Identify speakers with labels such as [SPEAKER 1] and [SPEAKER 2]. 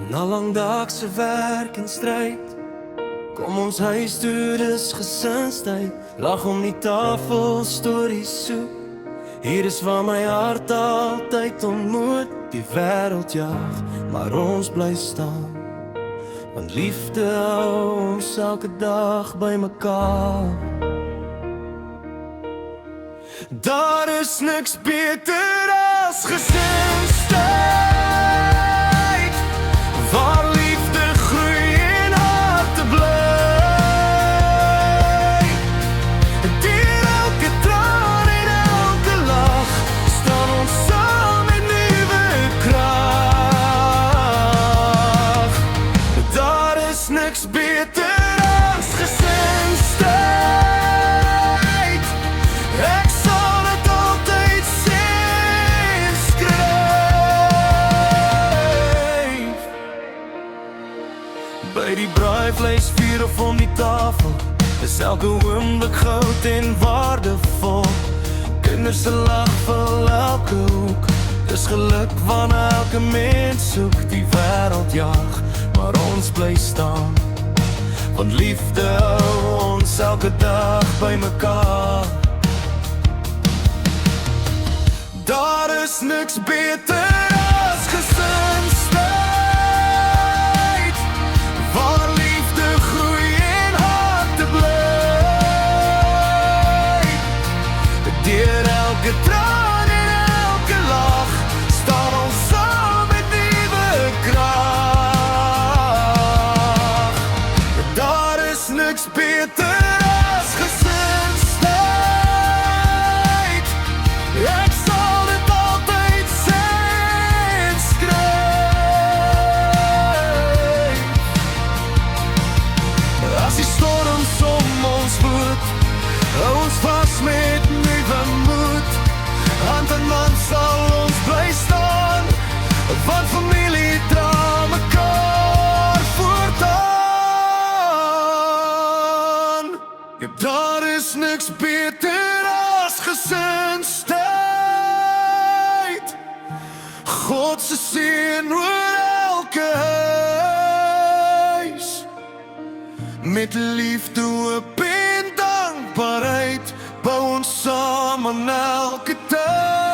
[SPEAKER 1] Na langdagse werk en strijd kom ons huis toe, dis gesinstyd. Lag om die tafel, stories soek. Hier is waar my hart altyd ontmoet. Die wêreld jag, maar ons bly staan. Want liefde hou ons elke dag by mekaar. Daar is niks beter as gesinstyd, waar liefde groei en harte bly. Deur elke traan en elke lach staan ons saam met nuwe krag. Daar is niks beter as gesinstyd. Ek sal dit altyd sê en skryf. By die braaivleisvuur of om die tafel is elke oomblik goud en waardevol. Kinders se lag vul elke hoek. Dis geluk wanneer elke mens soek. Die wêreld jag, maar ons bly staan. Want liefde hou ons elke dag by mekaar. Daar is niks beter as gesinstyd, waar liefde groei en harte bly. Deur elke traan en elke lach staan ons saam met nuwe krag. Daar is niks beter as gesinstyd. Ek sal dit altyd sê en skryf. As die storms om ons voet, hou ons vas met nuwe moed. Hand in hand sal ons bly staan, want familie dra mekaar voortaan. Ja, daar is niks beter as gesinstyd. God se seën oor elke huis. Met liefde, hoop en dankbaarheid bou ons saam aan elke tyd.